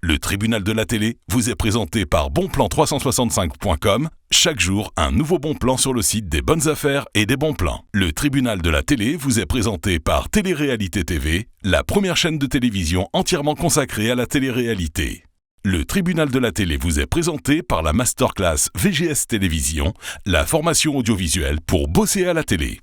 Le tribunal de la télé vous est présenté par bonplan365.com. Chaque jour, un nouveau bon plan sur le site des bonnes affaires et des bons plans. Le tribunal de la télé vous est présenté par Télé-Réalité TV, la première chaîne de télévision entièrement consacrée à la télé-réalité. Le tribunal de la télé vous est présenté par la masterclass VGS Télévision, la formation audiovisuelle pour bosser à la télé.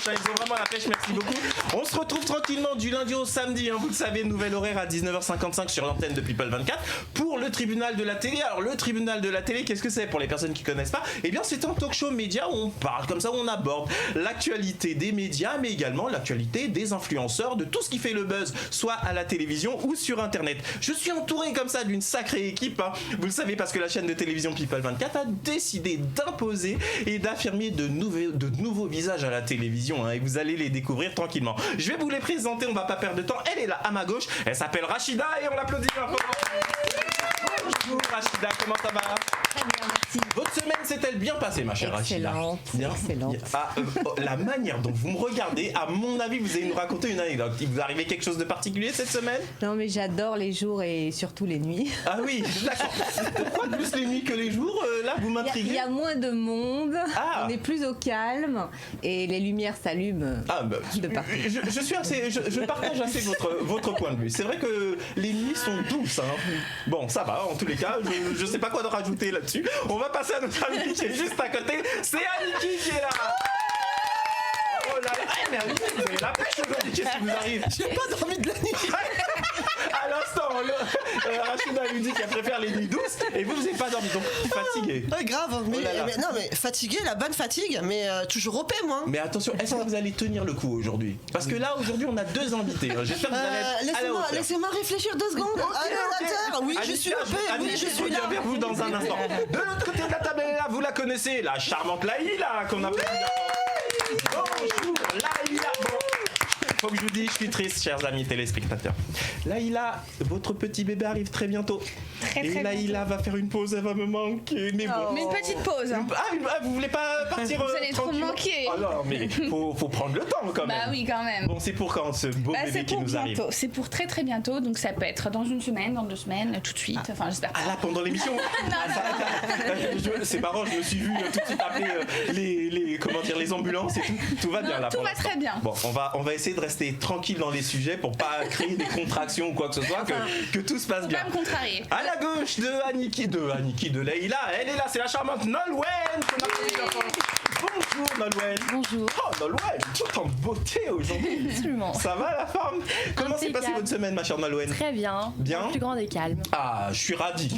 Ils ont vraiment la pêche, merci beaucoup. On se retrouve tranquillement du lundi au samedi, vous le savez, nouvel horaire à 19h55 sur l'antenne de People 24 pour le tribunal de la télé. Alors le tribunal de la télé, qu'est-ce que c'est pour les personnes qui connaissent pas? Eh bien c'est un talk show média où on parle comme ça, où on aborde l'actualité des médias, mais également l'actualité des influenceurs, de tout ce qui fait le buzz, soit à la télévision ou sur internet. Je suis entouré comme ça d'une sacrée équipe, vous le savez, parce que la chaîne de télévision People 24 a décidé d'imposer et d'affirmer de nouveaux visages à la télévision, et vous allez les découvrir tranquillement. Je vais vous les présenter, on va pas perdre de temps. Elle est là à ma gauche, elle s'appelle Rachida et on l'applaudit un peu. Bonjour Rachida, comment ça va? Très bien, merci. Votre semaine s'est-elle bien passée, ma chère Rachida? Excellente. La manière dont vous me regardez, à mon avis, vous allez nous raconter une anecdote. Il vous est arrivé quelque chose de particulier cette semaine? Non, mais j'adore les jours et surtout les nuits. Ah oui, d'accord. Pourquoi plus les nuits que les jours? Là, vous m'intriguez. Il y a moins de monde, on est plus au calme et les lumières s'allument de partout. Je partage assez votre point de vue. C'est vrai que les nuits sont douces. Bon, ça va, en tous les cas, je sais pas quoi de rajouter là-dessus. On va passer à notre ami qui est juste à côté. C'est Aniki qui est là. Oh là là, mais Aniki, vous avez la pêche aujourd'hui. Qu'est-ce qui vous arrive? J'ai pas dormi de la nuit. À l'instant, Rachida lui dit qu'elle préfère les nuits douces et vous n'avez pas dormi, donc fatigué. Ouais, grave, mais fatigué, la bonne fatigue, mais toujours OP moi. Mais attention, est-ce que vous allez tenir le coup aujourd'hui? Parce que là, aujourd'hui, on a deux invités. J'espère que vous allez être à la hauteur. Laissez-moi réfléchir 2 secondes. Oui, je suis OP, oui, je suis là. Vers vous dans un instant. De l'autre côté de la table, là, vous la connaissez, la charmante Laïla, qu'on appelle. Bonjour, Laïla. Faut que je vous dise, je suis triste, chers amis téléspectateurs. Laïla, votre petit bébé arrive très bientôt. Très Laïla va faire une pause, elle va me manquer. Mais bon. Mais une petite pause. Vous voulez pas partir vous allez trop me manquer. Ah non, mais faut prendre le temps quand même. Bah oui, quand même. Bon, c'est pour quand ce beau bébé qui nous arrive? C'est pour très très bientôt, donc ça peut être dans une semaine, dans 2 semaines, tout de suite. Enfin, j'espère. Ah là, pendant l'émission? C'est marrant, je me suis vu tout de suite appeler les ambulances et tout. Tout va bien là. Tout va très bien. Bon, on va essayer de rester tranquille dans les sujets pour pas créer des contractions ou quoi que ce soit, que tout se passe bien. Faut pas me contrarier. À la gauche de Laïla, elle est là, c'est la charmante Nolwenn. Bonjour Nolwenn. Bonjour. Oh Nolwenn, tout en beauté aujourd'hui. Absolument. Ça va la forme? Comment s'est passée votre semaine, ma chère Nolwenn? Très bien. Bien. Plus grande et calme. Ah, je suis ravi.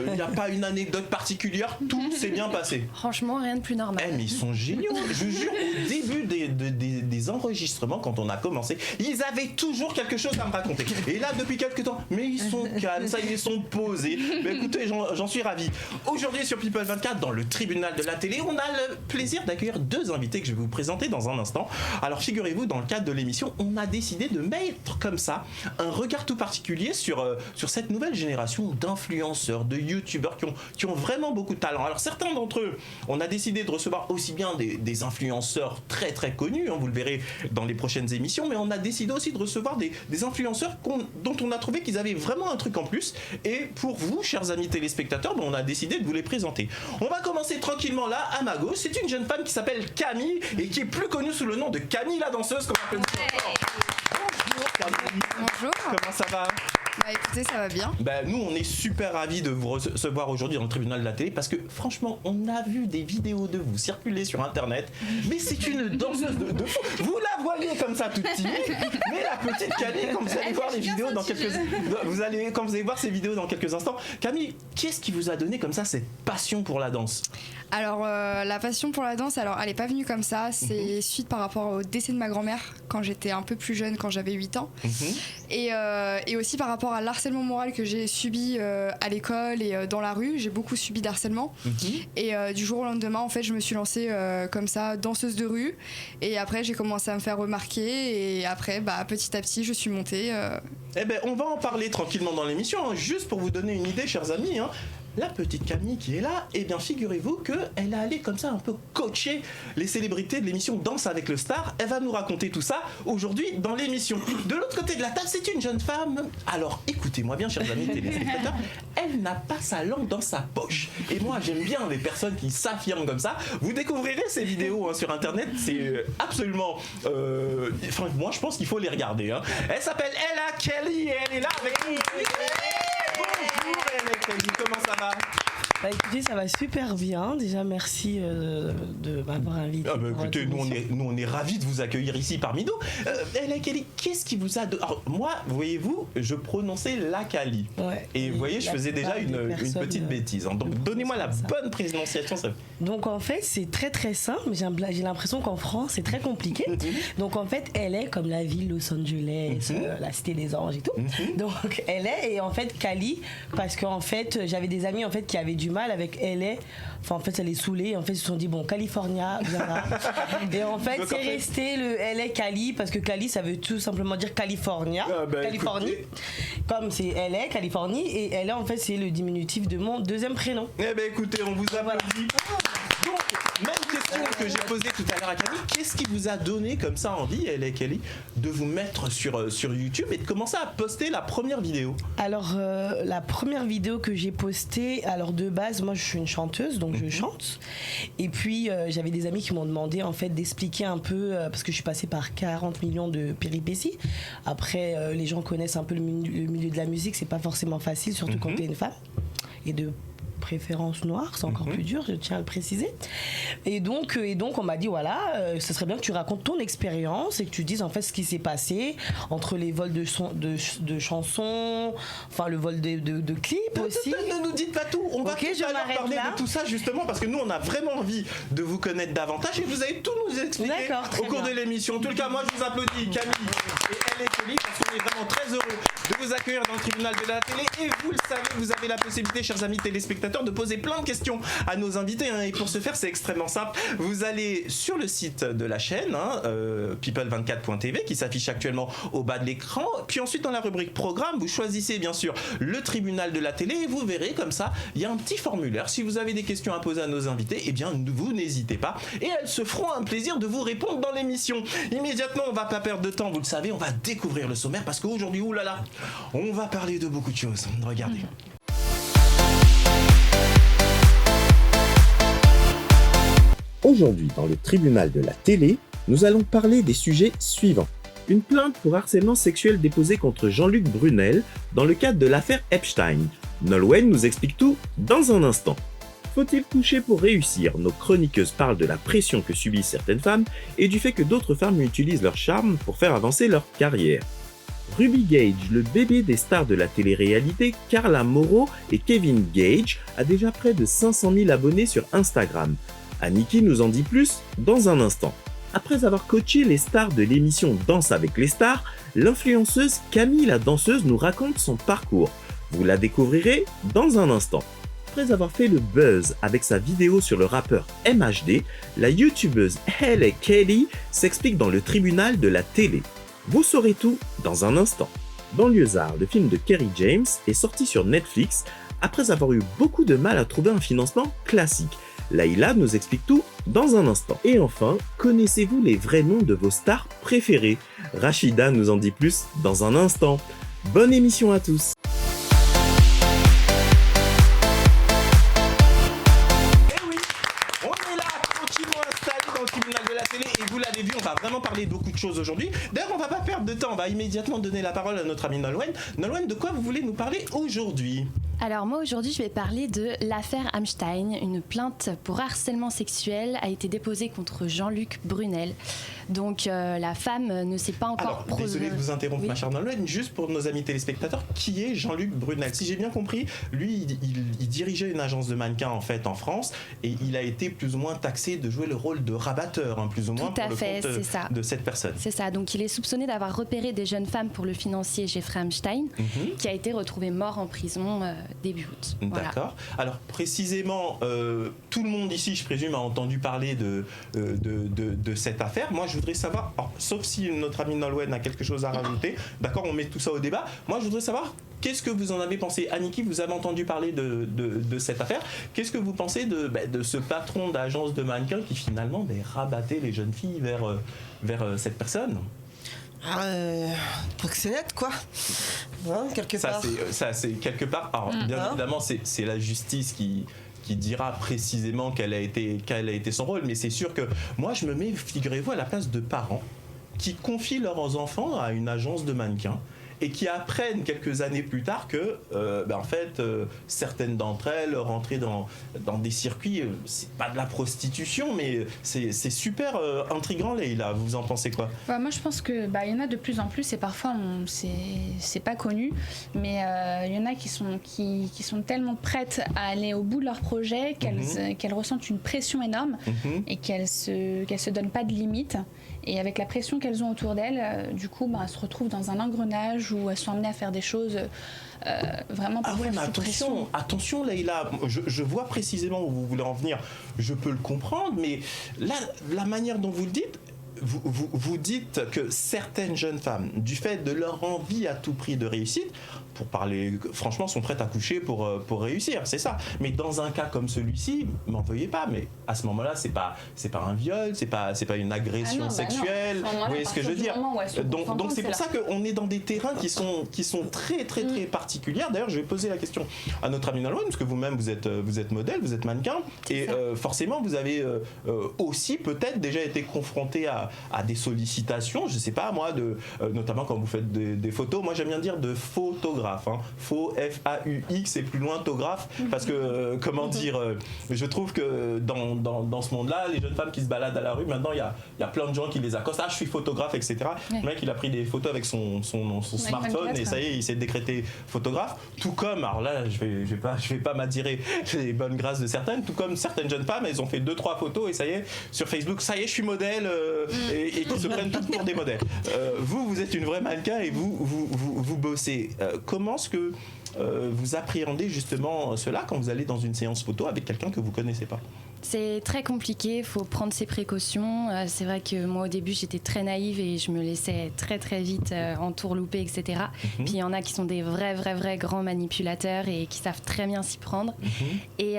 Il n'y a pas une anecdote particulière, tout s'est bien passé. Franchement, rien de plus normal. Mais ils sont géniaux. Je jure, au début des enregistrements, quand on a commencé, ils avaient toujours quelque chose à me raconter. Et là, depuis quelques temps, mais ils sont calmes, ça, ils sont posés. Mais écoutez, j'en suis ravi. Aujourd'hui, sur People 24, dans le tribunal de la télé, on a le plaisir d'accueillir 2 invités que je vais vous présenter dans un instant. Alors, figurez-vous, dans le cadre de l'émission, on a décidé de mettre comme ça un regard tout particulier sur cette nouvelle génération d'influenceurs, de youtubeurs qui ont vraiment beaucoup de talent. Alors, certains d'entre eux, on a décidé de recevoir aussi bien des influenceurs très très connus, vous le verrez dans les prochaines émissions, mais on a décidé aussi de recevoir des influenceurs dont on a trouvé qu'ils avaient vraiment un truc en plus. Et pour vous, chers amis téléspectateurs, on a décidé de vous les présenter. On va commencer tranquillement là, à ma gauche. C'est une jeune femme qui s'appelle Camille et qui est plus connue sous le nom de Camille la danseuse, qu'on appelle. Bonjour Camille. Bonjour. Comment ça va? Bah écoutez, ça va bien. Bah nous, on est super ravis de vous recevoir aujourd'hui dans le tribunal de la télé parce que franchement, on a vu des vidéos de vous circuler sur internet, mais c'est une danseuse de fou. Vous la voyez comme ça toute timide, mais la petite Camille, quand vous allez voir les vidéos dans quand vous allez voir ces vidéos dans quelques instants, Camille, qu'est-ce qui vous a donné comme ça cette passion pour la danse? Alors la passion pour la danse, alors elle est pas venue comme ça, c'est suite par rapport au décès de ma grand-mère quand j'étais un peu plus jeune, quand j'avais 8 ans. Et aussi par rapport à l'harcèlement moral que j'ai subi à l'école et dans la rue, j'ai beaucoup subi d'harcèlement. Et du jour au lendemain, en fait, je me suis lancée comme ça, danseuse de rue. Et après, j'ai commencé à me faire remarquer. Et après, petit à petit, je suis montée. Eh ben, on va en parler tranquillement dans l'émission, hein, juste pour vous donner une idée, chers amis. Hein. La petite Camille qui est là, eh bien figurez-vous qu'elle a allé comme ça un peu coacher les célébrités de l'émission Danse avec le Star. Elle va nous raconter tout ça aujourd'hui dans l'émission. De l'autre côté de la table, c'est une jeune femme. Alors écoutez-moi bien, chers amis téléspectateurs, elle n'a pas sa langue dans sa poche. Et moi j'aime bien les personnes qui s'affirment comme ça. Vous découvrirez ces vidéos sur internet, c'est absolument... Enfin moi je pense qu'il faut les regarder. Hein. Elle s'appelle Ella Kelly et elle est là avec nous. Bonjour Ella Kelly, comment ça va? Bah écoutez, ça va super bien. Déjà, merci de m'avoir invité. Ah bah écoutez, nous on est ravis de vous accueillir ici parmi nous. Ella Kelly, qu'est-ce qui vous a... Alors moi, voyez-vous, je prononçais la Cali. Ouais, et vous voyez, je faisais déjà une petite bêtise. Hein. Donc donnez-moi la bonne prononciation. Donc en fait, c'est très très simple. J'ai l'impression qu'en France, c'est très compliqué. Donc en fait, elle est comme la ville Los Angeles, la Cité des Anges et tout. Donc elle est, et en fait, Cali, parce qu'en fait, j'avais des amis en fait qui avaient du mal avec LA. Enfin, en fait, ça les saoulait. En fait, ils se sont dit, bon, California, viendra. Et en fait, c'est resté le LA Cali, parce que Cali, ça veut tout simplement dire California. Californie. Écoutez. Comme c'est LA, Californie. Et LA, en fait, c'est le diminutif de mon deuxième prénom. Eh ben, écoutez, on vous applaudit. Donc, même question que j'ai posée tout à l'heure à Camille. Qu'est-ce qui vous a donné comme ça envie, LA Kelly, de vous mettre sur YouTube et de commencer à poster la première vidéo? Alors, la première vidéo que j'ai postée, alors de base, moi, je suis une chanteuse, donc je chante. Et puis, j'avais des amis qui m'ont demandé, en fait, d'expliquer un peu, parce que je suis passée par 40 millions de péripéties. Après, les gens connaissent un peu le milieu de la musique, c'est pas forcément facile, surtout quand t'es une femme. Et de préférence noire, c'est encore plus dur, je tiens à le préciser. Et donc on m'a dit voilà, ce serait bien que tu racontes ton expérience et que tu dises en fait ce qui s'est passé entre les vols de chansons, enfin le vol de clips aussi. Ne nous dites pas tout, on va tout à l'heure parler de tout ça justement parce que nous on a vraiment envie de vous connaître davantage et vous allez tout nous expliquer au cours de l'émission. En tout cas, moi je vous applaudis Camille et Ella Kelly parce qu'on est vraiment très heureux de vous accueillir dans le tribunal de la télé et vous le savez, vous avez la possibilité, chers amis téléspectateurs, de poser plein de questions à nos invités et pour ce faire c'est extrêmement simple, vous allez sur le site de la chaîne people24.tv qui s'affiche actuellement au bas de l'écran, puis ensuite dans la rubrique programme vous choisissez bien sûr le tribunal de la télé et vous verrez comme ça il y a un petit formulaire, si vous avez des questions à poser à nos invités, eh bien vous n'hésitez pas et elles se feront un plaisir de vous répondre dans l'émission. Immédiatement on va pas perdre de temps, vous le savez, on va découvrir le sommaire parce qu'aujourd'hui oulala, on va parler de beaucoup de choses, regardez. Aujourd'hui, dans le tribunal de la télé, nous allons parler des sujets suivants. Une plainte pour harcèlement sexuel déposée contre Jean-Luc Brunel dans le cadre de l'affaire Epstein. Nolwenn nous explique tout dans un instant. Faut-il coucher pour réussir? Nos chroniqueuses parlent de la pression que subissent certaines femmes et du fait que d'autres femmes utilisent leur charme pour faire avancer leur carrière. Ruby Gage, le bébé des stars de la télé-réalité, Carla Moreau et Kevin Gage, a déjà près de 500 000 abonnés sur Instagram. Aniki nous en dit plus dans un instant. Après avoir coaché les stars de l'émission Danse avec les stars, l'influenceuse Camille la danseuse nous raconte son parcours. Vous la découvrirez dans un instant. Après avoir fait le buzz avec sa vidéo sur le rappeur MHD, la youtubeuse Ella Kelly s'explique dans le tribunal de la télé. Vous saurez tout dans un instant. Banlieusard, le film de Kerry James, est sorti sur Netflix après avoir eu beaucoup de mal à trouver un financement classique. Laïla nous explique tout dans un instant. Et enfin, connaissez-vous les vrais noms de vos stars préférées? Rachida nous en dit plus dans un instant. Bonne émission à tous. vraiment parler de beaucoup de choses aujourd'hui. D'ailleurs, on va pas perdre de temps, on va immédiatement donner la parole à notre ami Nolwenn. Nolwenn, de quoi vous voulez nous parler aujourd'hui ? Alors moi aujourd'hui je vais parler de l'affaire Hamstein. Une plainte pour harcèlement sexuel a été déposée contre Jean-Luc Brunel. Donc la femme ne s'est pas encore... Alors désolé de vous interrompre ma chère Nolwenn, juste pour nos amis téléspectateurs, qui est Jean-Luc Brunel ? Si j'ai bien compris, lui il dirigeait une agence de mannequins en fait en France et il a été plus ou moins taxé de jouer le rôle de rabatteur, plus ou moins Tout à pour fait, le compte de cette personne. C'est ça, donc il est soupçonné d'avoir repéré des jeunes femmes pour le financier Jeffrey Hamstein, qui a été retrouvé mort en prison début août. D'accord. Voilà. Alors précisément, tout le monde ici, je présume, a entendu parler de cette affaire. Moi, je voudrais savoir, sauf si notre ami Nolwenn a quelque chose à rajouter, d'accord, on met tout ça au débat. Moi, je voudrais savoir, qu'est-ce que vous en avez pensé ? Aniki, vous avez entendu parler de cette affaire. Qu'est-ce que vous pensez de ce patron d'agence de mannequins qui finalement rabattait les jeunes filles vers cette personne ? Proxénète, quoi. Hein, quelque part. Ça, c'est quelque part. Alors, bien évidemment, c'est la justice qui dira précisément quel a été son rôle. Mais c'est sûr que moi, je me mets, figurez-vous, à la place de parents qui confient leurs enfants à une agence de mannequins et qui apprennent quelques années plus tard que, en fait, certaines d'entre elles rentraient dans des circuits, c'est pas de la prostitution, mais c'est super intriguant, Leïla. Vous en pensez quoi ? Moi, je pense que y en a de plus en plus et parfois c'est pas connu, mais il y en a qui sont tellement prêtes à aller au bout de leur projet qu'elles ressentent une pression énorme et qu'elles se donnent pas de limites. Et avec la pression qu'elles ont autour d'elles, du coup, elles se retrouvent dans un engrenage où elles sont amenées à faire des choses vraiment parfois sous pression. Attention, Leïla, je vois précisément où vous voulez en venir. Je peux le comprendre, mais là, la manière dont vous le dites, vous dites que certaines jeunes femmes, du fait de leur envie à tout prix de réussite, pour parler franchement, sont prêtes à coucher pour réussir, c'est ça. Mais dans un cas comme celui-ci, m'en veuillez pas, mais à ce moment-là, c'est pas un viol, c'est pas une agression sexuelle. Vous voyez ce que je veux dire ? Donc c'est pour ça qu'on est dans des terrains qui sont très très très particuliers. D'ailleurs, je vais poser la question à notre ami Nolwenn, parce que vous-même vous êtes modèle, vous êtes mannequin, et forcément vous avez aussi peut-être déjà été confronté à des sollicitations, je sais pas moi, notamment quand vous faites des photos. Moi j'aime bien dire de photographe. Faux, F-A-U-X, et plus loin tographe, parce que je trouve que dans ce monde-là, les jeunes femmes qui se baladent à la rue, maintenant il y a plein de gens qui les accostent. Je suis photographe, etc. Le mec il a pris des photos avec son smartphone et ça y est, il s'est décrété photographe. Tout comme, alors là je vais pas m'attirer les bonnes grâces de certaines, tout comme certaines jeunes femmes, elles ont fait 2-3 photos et ça y est, sur Facebook, ça y est, je suis modèle, et qui se prennent toutes pour des modèles. Vous êtes une vraie mannequin et vous bossez. Comment est-ce que vous appréhendez justement cela quand vous allez dans une séance photo avec quelqu'un que vous ne connaissez pas ? C'est très compliqué, il faut prendre ses précautions. C'est vrai que moi au début j'étais très naïve et je me laissais très très vite entourlouper, etc. Puis il y en a qui sont des vrais grands manipulateurs et qui savent très bien s'y prendre. Et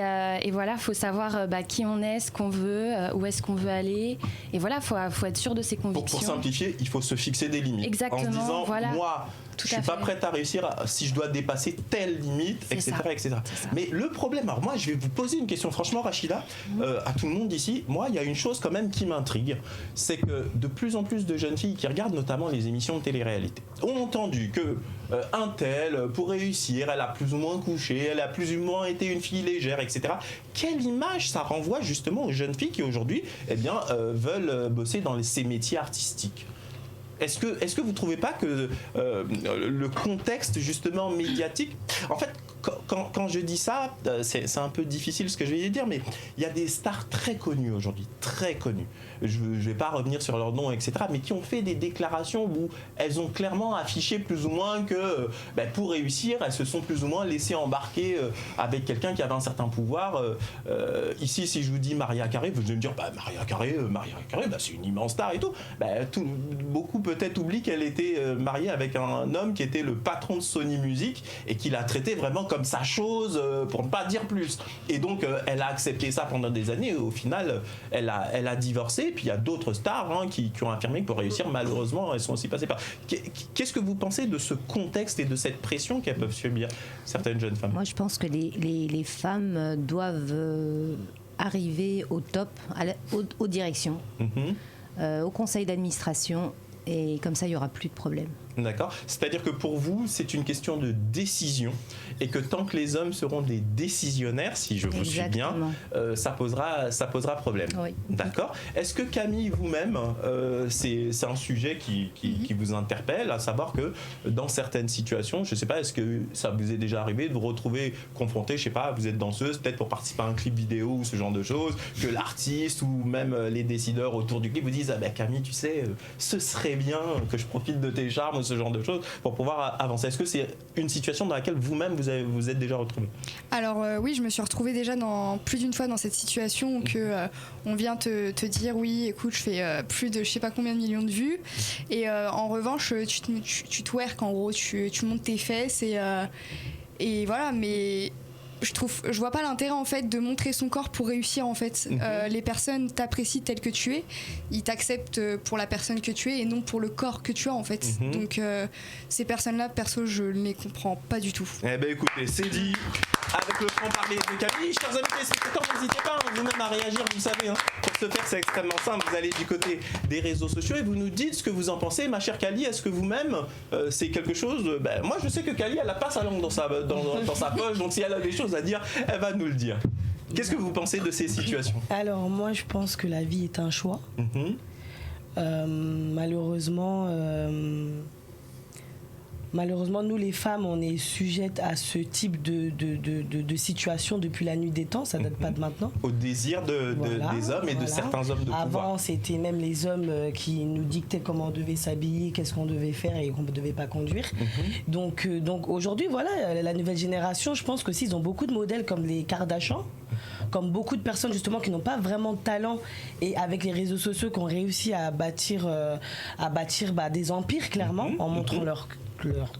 voilà, il faut savoir qui on est, ce qu'on veut, où est-ce qu'on veut aller. Et voilà, il faut être sûr de ses convictions. Pour simplifier, il faut se fixer des limites. Exactement, en se disant, voilà. Moi, je suis pas prête à réussir si je dois dépasser telle limite, etc. Mais le problème, alors moi je vais vous poser une question, franchement Rachida, à tout le monde ici, moi il y a une chose quand même qui m'intrigue, c'est que de plus en plus de jeunes filles qui regardent notamment les émissions de télé-réalité ont entendu que un tel, pour réussir, elle a plus ou moins couché, elle a plus ou moins été une fille légère, etc. Quelle image ça renvoie justement aux jeunes filles qui aujourd'hui veulent bosser dans ces métiers artistiques ? Est-ce que vous ne trouvez pas que le contexte justement médiatique, en fait, quand je dis ça, c'est un peu difficile ce que je vais dire, mais il y a des stars très connues aujourd'hui, très connues. Je ne vais pas revenir sur leur nom, etc., mais qui ont fait des déclarations où elles ont clairement affiché plus ou moins que pour réussir, elles se sont plus ou moins laissées embarquer avec quelqu'un qui avait un certain pouvoir. Ici, si je vous dis Mariah Carey, vous allez me dire Mariah Carey, c'est une immense star et tout. Beaucoup peut-être oublient qu'elle était mariée avec un homme qui était le patron de Sony Music et qui l'a traité vraiment comme sa chose, pour ne pas dire plus. Et donc, elle a accepté ça pendant des années et au final, elle a divorcé. Et puis, il y a d'autres stars qui ont affirmé que pour réussir, malheureusement, elles sont aussi passées par... Qu'est-ce que vous pensez de ce contexte et de cette pression qu'elles peuvent subir, certaines jeunes femmes ? Moi, je pense que les femmes doivent arriver au top, aux directions. au conseil d'administration. Et comme ça, il n'y aura plus de problème. D'accord. C'est-à-dire que pour vous, c'est une question de décision et que tant que les hommes seront des décisionnaires, si je vous suis bien, ça posera problème. Oui. D'accord. Est-ce que Camille, vous-même, c'est un sujet qui vous interpelle, à savoir que dans certaines situations, je ne sais pas, est-ce que ça vous est déjà arrivé de vous retrouver confronté, je ne sais pas, vous êtes danseuse, peut-être pour participer à un clip vidéo ou ce genre de choses, que l'artiste ou même les décideurs autour du clip vous disent « Ah ben Camille, tu sais, ce serait bien que je profite de tes charmes » ce genre de choses pour pouvoir avancer. Est-ce que c'est une situation dans laquelle vous-même vous êtes déjà retrouvé? Alors oui, je me suis retrouvée déjà plus d'une fois dans cette situation où on vient te dire oui, écoute, je fais plus de je sais pas combien de millions de vues et en revanche tu twerk, en gros, tu montes tes fesses et voilà, mais je vois pas l'intérêt en fait de montrer son corps pour réussir en fait. Les personnes t'apprécient tel que tu es, ils t'acceptent pour la personne que tu es et non pour le corps que tu as en fait. Donc ces personnes-là, perso, je ne les comprends pas du tout. Eh ben écoutez, c'est dit. Avec le franc-parler de Camille, chers amis téléspectateurs, n'hésitez pas vous-même à réagir, vous savez. Pour ce faire, c'est extrêmement simple. Vous allez du côté des réseaux sociaux et vous nous dites ce que vous en pensez. Ma chère Kali, est-ce que vous-même, c'est quelque chose... moi, je sais que Kali, elle n'a pas sa langue dans sa poche, donc si elle a des choses à dire, elle va nous le dire. Qu'est-ce que vous pensez de ces situations? Alors, moi, je pense que la vie est un choix. Malheureusement, nous les femmes, on est sujettes à ce type de situation depuis la nuit des temps, ça date pas de maintenant. Au désir des hommes et de certains hommes de pouvoir. Avant, c'était même les hommes qui nous dictaient comment on devait s'habiller, qu'est-ce qu'on devait faire et qu'on ne devait pas conduire. Donc aujourd'hui, voilà, la nouvelle génération, je pense que s'ils ont beaucoup de modèles comme les Kardashians, comme beaucoup de personnes justement qui n'ont pas vraiment de talent et avec les réseaux sociaux qui ont réussi à bâtir des empires clairement en montrant leur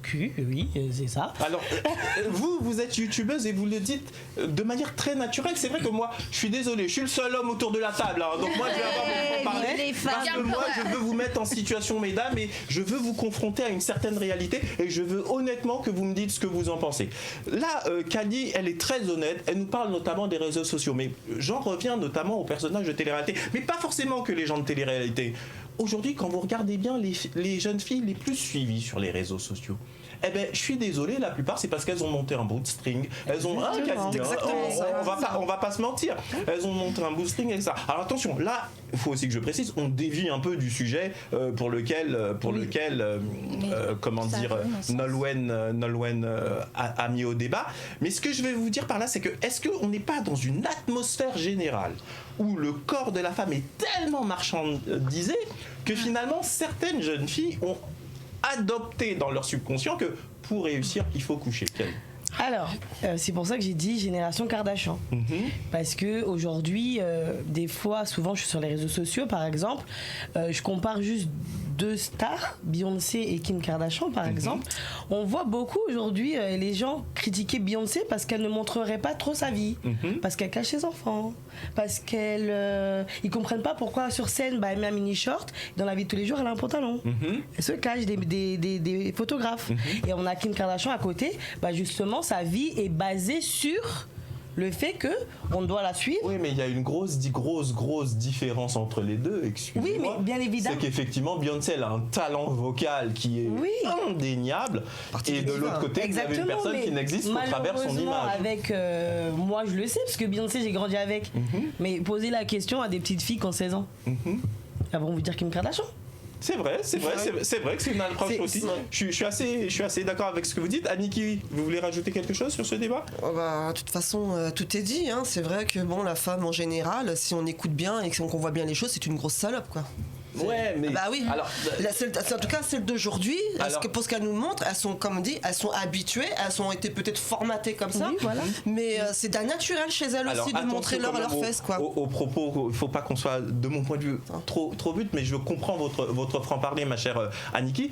cul, oui, c'est ça. Alors, vous êtes youtubeuse et vous le dites de manière très naturelle. C'est vrai que moi, je suis désolé, je suis le seul homme autour de la table, donc moi je vais avoir mon franc-parler. Parce que moi, je veux vous mettre en situation, mesdames, et je veux vous confronter à une certaine réalité et je veux honnêtement que vous me dites ce que vous en pensez. Là, Kali, elle est très honnête, elle nous parle notamment des réseaux sociaux, mais j'en reviens notamment aux personnages de télé-réalité, mais pas forcément que les gens de télé-réalité. Aujourd'hui, quand vous regardez bien les jeunes filles les plus suivies sur les réseaux sociaux, eh ben, je suis désolé, la plupart, c'est parce qu'elles ont monté un bootstring. Elles ont on va pas se mentir. Elles ont monté un bootstring et ça. Alors attention, là, il faut aussi que je précise, on dévie un peu du sujet pour lequel Nolwenn a mis au débat. Mais ce que je vais vous dire par là, c'est que est-ce qu'on n'est pas dans une atmosphère générale où le corps de la femme est tellement marchandisé que finalement certaines jeunes filles ont adopté dans leur subconscient que pour réussir, il faut coucher. Alors, c'est pour ça que j'ai dit génération Kardashian. Parce que aujourd'hui, des fois, souvent, je suis sur les réseaux sociaux, par exemple, je compare juste deux stars, Beyoncé et Kim Kardashian, par exemple. On voit beaucoup aujourd'hui les gens critiquer Beyoncé parce qu'elle ne montrerait pas trop sa vie, parce qu'elle cache ses enfants, parce ils comprennent pas pourquoi sur scène, elle met un mini short, dans la vie de tous les jours, elle a un pantalon. Elle se cache des photographes. Et on a Kim Kardashian à côté, justement, sa vie est basée sur le fait que on doit la suivre. Oui, mais il y a une grosse différence entre les deux, excusez-moi. Oui, mais bien évidemment. C'est qu'effectivement, Beyoncé, elle a un talent vocal qui est indéniable. Et de l'autre côté, vous avez une personne qui n'existe qu'au travers son image. Avec, moi, je le sais, parce que Beyoncé, j'ai grandi avec. Mais poser la question à des petites filles qui ont 16 ans. Elles vont vous dire Kim Kardashian. C'est vrai que c'est une approche aussi. Je suis assez d'accord avec ce que vous dites. Aniki, vous voulez rajouter quelque chose sur ce débat? De toute façon, tout est dit. C'est vrai que la femme en général, si on écoute bien et qu'on voit bien les choses, c'est une grosse salope, quoi. Ouais, mais oui. Alors, en tout cas, celles d'aujourd'hui, pour ce qu'elles nous montrent, elles sont, comme on dit, elles sont habituées, elles ont été peut-être formatées comme ça, mais c'est d'un naturel chez elles aussi de montrer leurs fesses, quoi. Au propos, il faut pas qu'on soit, de mon point de vue, trop but, mais je comprends votre franc-parler, ma chère Aniki.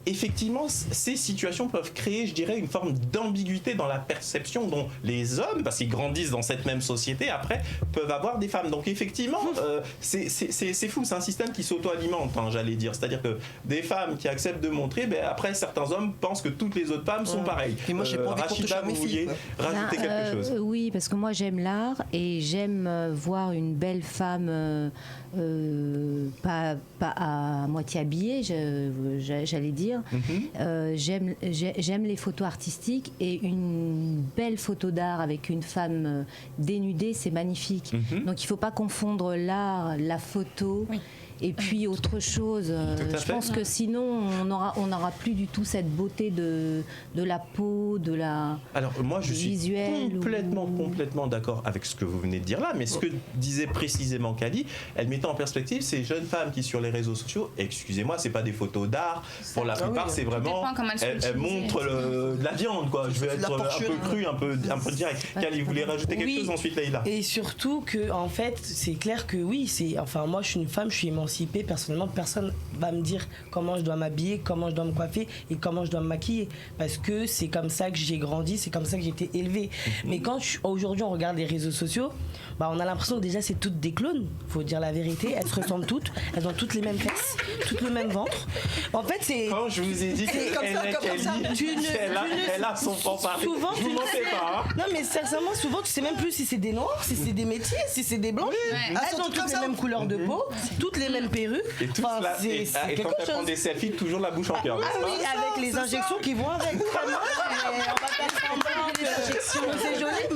Effectivement, ces situations peuvent créer, je dirais, une forme d'ambiguïté dans la perception dont les hommes, parce qu'ils grandissent dans cette même société, après, peuvent avoir des femmes. Donc effectivement, c'est fou, c'est un système qui s'auto-alimente, hein, j'allais dire. C'est-à-dire que des femmes qui acceptent de montrer, après certains hommes pensent que toutes les autres femmes sont pareilles. Et moi, j'ai pas envie de Rachida, vous vouliez rajouter quelque chose? Oui, parce que moi j'aime l'art et j'aime voir une belle femme pas à moitié habillée, j'allais dire. J'aime les photos artistiques et une belle photo d'art avec une femme dénudée, c'est magnifique. Donc il ne faut pas confondre l'art, la photo. Oui. Et puis autre chose, je pense que sinon on n'aura plus du tout cette beauté de la peau, de la Alors moi je visuelle suis complètement d'accord avec ce que vous venez de dire là, mais ce que disait précisément Kali, elle mettait en perspective ces jeunes femmes qui sur les réseaux sociaux, excusez-moi, c'est pas des photos d'art, pour la plupart c'est vraiment, elles montrent de la viande quoi, je vais être un peu cru, un peu direct. Kali, vous voulez rajouter quelque chose ensuite Leïla? Et surtout que en fait c'est clair que oui, moi je suis une femme, je suis émancipée, personnellement personne va me dire comment je dois m'habiller, comment je dois me coiffer et comment je dois me maquiller, parce que c'est comme ça que j'ai grandi, c'est comme ça que j'ai été élevée. Mais quand aujourd'hui on regarde les réseaux sociaux, on a l'impression que déjà c'est toutes des clones, faut dire la vérité, elles se ressemblent toutes, elles ont toutes les mêmes fesses, toutes le même ventre. En fait c'est... Quand je vous ai dit qu'elle a son fanfare, souvent je vous mentais pas. Non mais sincèrement souvent tu sais même plus si c'est des noirs, si c'est des métis, si c'est des blanches. Elles ont toutes les mêmes couleurs de peau, toutes les mêmes perruques. Et quand elles prennent des selfies, toujours la bouche en cœur. Ah oui, avec les injections qui vont avec. Vraiment, on va pas faire des injections, c'est joli,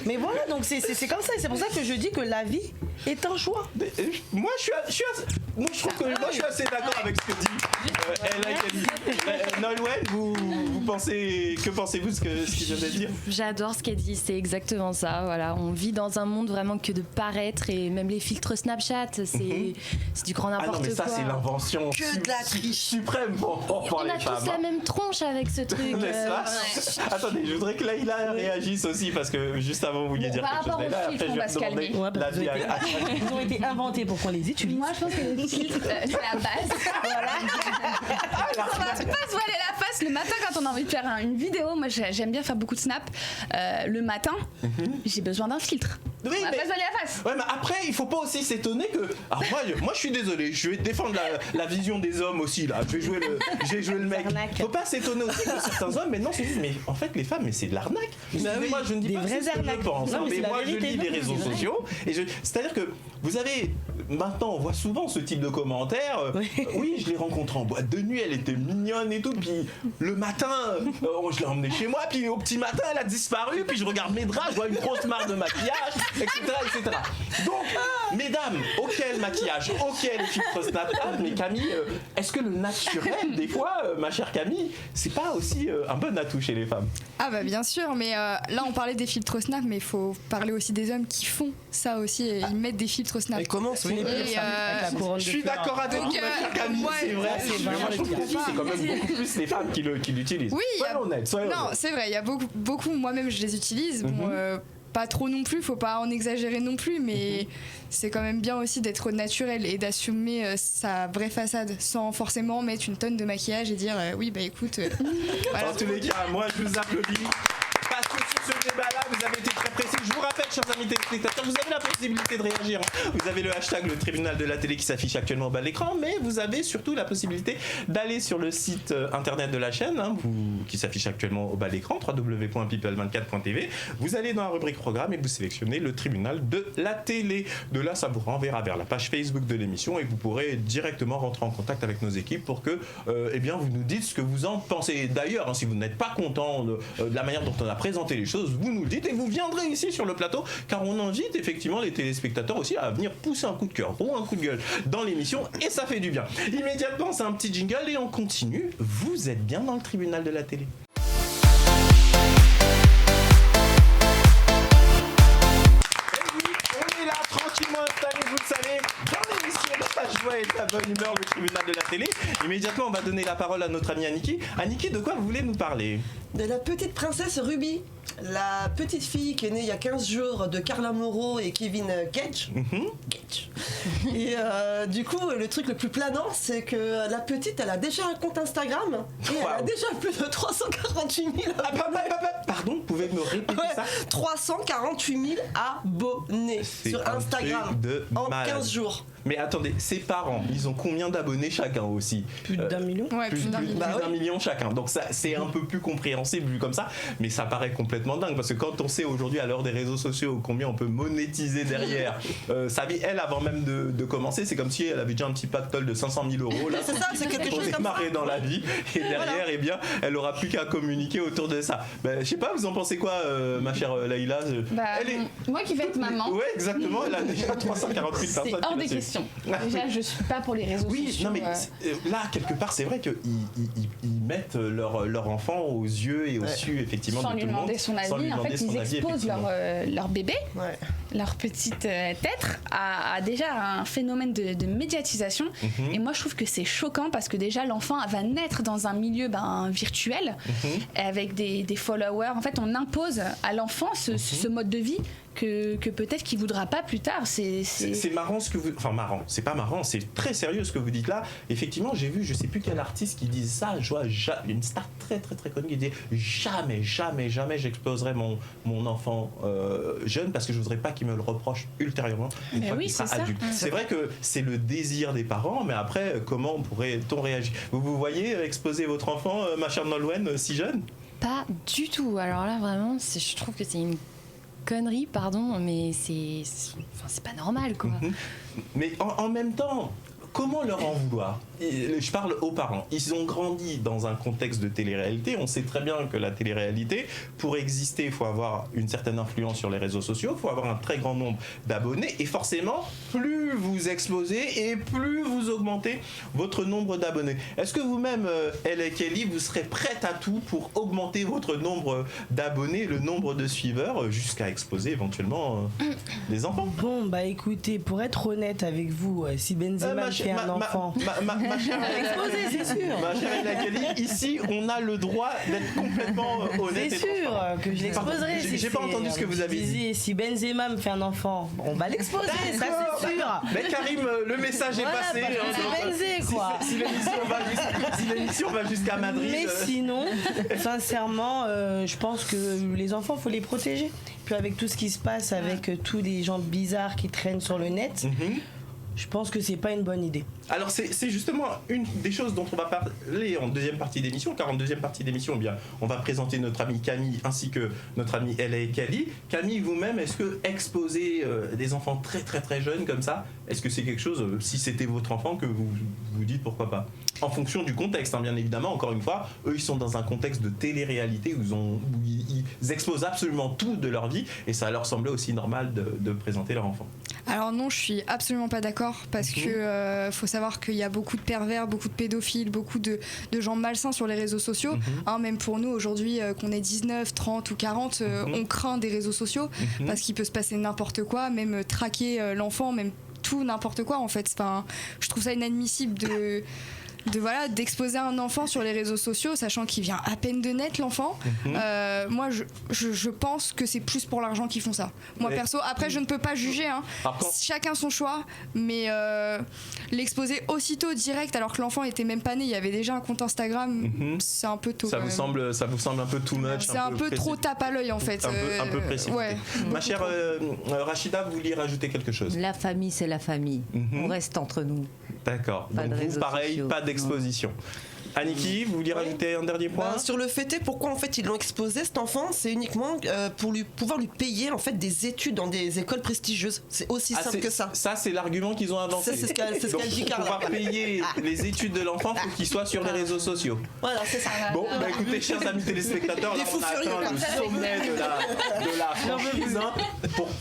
mais voilà, donc c'est comme ça. Et c'est pour ça que je dis que la vie est un choix. Moi, je suis assez d'accord avec ce que dit Nolwenn, que pensez-vous ce qu'il vient de dire? J'adore ce qu'elle dit, c'est exactement ça. Voilà, on vit dans un monde vraiment que de paraître, et même les filtres Snapchat, c'est du grand n'importe quoi. Ah non, mais ça, c'est l'invention suprême pour les femmes. On a tous la même tronche avec ce truc. Attendez, je voudrais que Leïla réagisse aussi, parce que juste avant, vous vouliez dire quelque chose. Par rapport aux filtres, on va se calmer. Ils ont été inventés pour qu'on les utilise. Moi, je pense que les filtres, c'est la base. Voilà. On va pas se voiler la face le matin quand on a envie de faire une vidéo. Moi, j'aime bien faire beaucoup de snaps. Le matin, j'ai besoin d'un filtre. Oui, on va pas se voiler la face. Ouais, mais après, il faut pas aussi s'étonner que. Alors, moi, je suis désolé, je vais défendre la vision des hommes aussi, là. Je vais jouer le mec. Faut pas s'étonner aussi que certains hommes, mais non, c'est juste, mais en fait, les femmes, mais c'est de l'arnaque. Moi, je ne dis pas que c'est ce que je pense. Mais moi, je lis les réseaux sociaux. C'est-à-dire que vous avez. Maintenant, on voit souvent ce type de commentaires. Oui, je l'ai rencontrée en boîte de nuit, elle était mignonne et tout. Puis le matin, je l'ai emmenée chez moi. Puis au petit matin, elle a disparu. Puis je regarde mes draps, je vois une grosse marque de maquillage, etc. Donc, mesdames, auquel maquillage, auquel filtre Snapchat, mais Camille, est-ce que le naturel, des fois, ma chère Camille, c'est pas aussi un bon atout chez les femmes? Ah bah bien sûr, mais là on parlait des filtres Snap, mais il faut parler aussi des hommes qui font ça aussi, et ils mettent des filtres Snap. Et comment je suis d'accord avec vous, Camille, c'est vrai. C'est quand même beaucoup plus les femmes qui l'utilisent. Oui, soyons honnêtes. Non, c'est vrai, il y a beaucoup, moi-même je les utilise. Bon, pas trop non plus, faut pas en exagérer non plus, mais c'est quand même bien aussi d'être naturel et d'assumer sa vraie façade sans forcément mettre une tonne de maquillage et dire oui bah écoute. Voilà. En tous les cas, moi je vous applaudis. Parce que sur ce débat-là, vous avez été très précis. Je vous rappelle, chers amis téléspectateurs, vous avez la possibilité de réagir. Vous avez le hashtag le tribunal de la télé qui s'affiche actuellement au bas de l'écran, mais vous avez surtout la possibilité d'aller sur le site internet de la chaîne, qui s'affiche actuellement au bas de l'écran, www.people24.tv. Vous allez dans la rubrique programme et vous sélectionnez le tribunal de la télé. De là, ça vous renverra vers la page Facebook de l'émission et vous pourrez directement rentrer en contact avec nos équipes pour que vous nous dites ce que vous en pensez. D'ailleurs, si vous n'êtes pas content de la manière dont on a présenter les choses, vous nous le dites et vous viendrez ici sur le plateau, car on invite effectivement les téléspectateurs aussi à venir pousser un coup de cœur ou un coup de gueule dans l'émission, et ça fait du bien. Immédiatement, c'est un petit jingle et on continue. Vous êtes bien dans le tribunal de la télé. Tranquillement installé, vous le savez, dans l'émission de la joie et de la bonne humeur, le tribunal de la télé. Immédiatement, on va donner la parole à notre amie Aniki. Aniki, de quoi vous voulez nous parler? De la petite princesse Ruby. la petite fille qui est née il y a 15 jours de Carla Moreau et Kevin Gage. Et du coup, le truc le plus planant, c'est que la petite, elle a déjà un compte Instagram et elle a déjà plus de 348 000 abonnés. Pardon, vous pouvez me répéter ça? 348 000 abonnés sur Instagram en 15 jours. Mais attendez, ses parents, ils ont combien d'abonnés chacun aussi? Plus d'1 million. Ouais, plus d'un million chacun. Donc ça, c'est un peu plus compréhensible vu comme ça, mais ça paraît complètement dingue parce que quand on sait aujourd'hui à l'heure des réseaux sociaux combien on peut monétiser derrière sa vie, elle avant même de commencer, c'est comme si elle avait déjà un petit pactole de 500 000 euros. Là, c'est ça, c'est quelque chose comme ça. Dans la vie et derrière, eh bien, elle aura plus qu'à communiquer autour de ça. Je sais pas, vous en pensez quoi, ma chère Laïla? Moi qui vais être maman. Ouais, exactement. Elle a déjà 348 personnes. C'est hors des questions. Déjà, je suis pas pour les réseaux sociaux. Oui, non mais là quelque part, c'est vrai qu'ils mettent leur enfant aux yeux et aux cieux effectivement sans de lui tout le monde. demander son avis. En fait, ils exposent leur bébé, leur petite être à déjà un phénomène de médiatisation. Et moi, je trouve que c'est choquant parce que déjà l'enfant va naître dans un milieu virtuel avec des followers. En fait, on impose à l'enfant ce mode de vie que peut-être qu'il voudra pas plus tard. C'est marrant ce que vous... Enfin marrant, c'est pas marrant, c'est très sérieux ce que vous dites là. Effectivement, j'ai vu, je sais plus quel artiste qui disait ça, je vois une star très très très connue qui disait jamais j'exposerai mon enfant jeune parce que je voudrais pas qu'il me le reproche ultérieurement une fois qu'il sera adulte. C'est vrai que c'est le désir des parents, mais après, comment pourrait-on réagir? Vous voyez exposer votre enfant, ma chère Nolwenn, si jeune? Pas du tout. Alors là, vraiment, je trouve que c'est une connerie, pardon, mais c'est pas normal, quoi. Mais en même temps, comment leur en vouloir? Je parle aux parents. Ils ont grandi dans un contexte de télé-réalité. On sait très bien que la télé-réalité, pour exister, il faut avoir une certaine influence sur les réseaux sociaux, il faut avoir un très grand nombre d'abonnés. Et forcément, plus vous exposez et plus vous augmentez votre nombre d'abonnés. Est-ce que vous-même, Elle et Kelly, vous serez prête à tout pour augmenter votre nombre d'abonnés, le nombre de suiveurs, jusqu'à exposer éventuellement les enfants? Bon, bah écoutez, pour être honnête avec vous, si Benzema fait un enfant... Ma chère c'est sûr. Ma chère Kelly, ici, on a le droit d'être complètement honnête. C'est sûr que je l'exposerai. J'ai pas entendu ce que vous avez dit. Si Benzema me fait un enfant, on va l'exposer, ça c'est sûr. Mais Karim, le message est passé. C'est Benzé, quoi. Si l'émission va jusqu'à Madrid. Mais sinon, sincèrement, je pense que les enfants, faut les protéger. Puis avec tout ce qui se passe, avec tous les gens bizarres qui traînent sur le net, je pense que c'est pas une bonne idée. Alors c'est justement une des choses dont on va parler en deuxième partie d'émission, car en deuxième partie d'émission, eh bien, on va présenter notre amie Camille ainsi que notre amie Ella et Kelly. Camille, vous-même, est-ce que exposer des enfants très très très jeunes comme ça, est-ce que c'est quelque chose, si c'était votre enfant, que vous vous dites pourquoi pas? En fonction du contexte, hein, bien évidemment, encore une fois, eux ils sont dans un contexte de télé-réalité où ils exposent absolument tout de leur vie et ça leur semblait aussi normal de présenter leur enfant. Alors non, je suis absolument pas d'accord parce que faut savoir qu'il y a beaucoup de pervers, beaucoup de pédophiles, beaucoup de gens malsains sur les réseaux sociaux. Même pour nous aujourd'hui, qu'on ait 19, 30 ou 40, on craint des réseaux sociaux parce qu'il peut se passer n'importe quoi, même traquer l'enfant, même tout n'importe quoi en fait. Enfin, je trouve ça inadmissible d'exposer un enfant sur les réseaux sociaux, sachant qu'il vient à peine de naître l'enfant. Moi je pense que c'est plus pour l'argent qu'ils font ça. Moi perso, après je ne peux pas juger, hein. Chacun son choix, mais l'exposer aussitôt direct alors que l'enfant était même pas né, il y avait déjà un compte Instagram, c'est un peu tôt. Ça vous semble un peu too much? C'est un peu trop tape à l'œil en fait. Un peu précis. Ouais. Ma chère Rachida, vous vouliez rajouter quelque chose? La famille, c'est la famille. On reste entre nous. D'accord. Donc vous, pareil, pas d'exposition. Aniki, vous vouliez rajouter un dernier point? Sur le fait, pourquoi en fait ils l'ont exposé cet enfant, c'est uniquement pour pouvoir lui payer en fait des études dans des écoles prestigieuses. C'est aussi simple que ça. Ça c'est l'argument qu'ils ont inventé. C'est ce qu'elle dit, Carla. Pour pouvoir payer les études de l'enfant, il faut qu'il soit sur les réseaux sociaux. Voilà, c'est ça. Bon, écoutez, chers amis téléspectateurs, là, on a atteint le sommet de la franchise.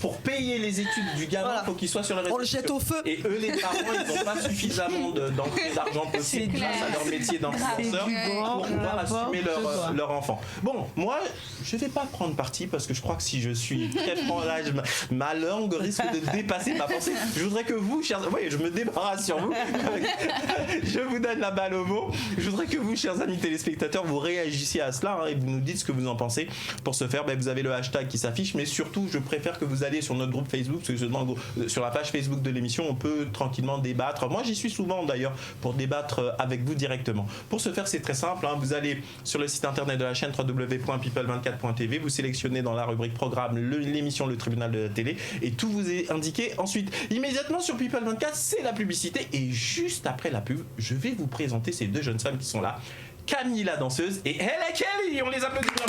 Pour payer les études du gamin, il faut qu'il soit sur les réseaux sociaux. On le jette au feu. Et eux, les parents, ils n'ont pas suffisamment d'entrée d'argent possible grâce à leur métier d'enfant. influenceurs pour pouvoir assumer leur enfant. Bon, moi, je vais pas prendre parti parce que je crois que si je suis très franc là, ma langue risque de dépasser ma pensée. Je voudrais que vous, chers... Oui, je me débarrasse sur vous. Je vous donne la balle au mot. Je voudrais que vous, chers amis téléspectateurs, vous réagissiez à cela et vous nous dites ce que vous en pensez. Pour ce faire, vous avez le hashtag qui s'affiche, mais surtout, je préfère que vous alliez sur notre groupe Facebook, parce que sur la page Facebook de l'émission, on peut tranquillement débattre. Moi, j'y suis souvent d'ailleurs pour débattre avec vous directement. Pour ce faire, c'est très simple. Vous allez sur le site internet de la chaîne www.people24.tv, vous sélectionnez dans la rubrique programme l'émission Le Tribunal de la télé et tout vous est indiqué. Ensuite, immédiatement sur People 24, c'est la publicité et juste après la pub, je vais vous présenter ces deux jeunes femmes qui sont là. Camille la danseuse et Ella Kelly, on les applaudit bien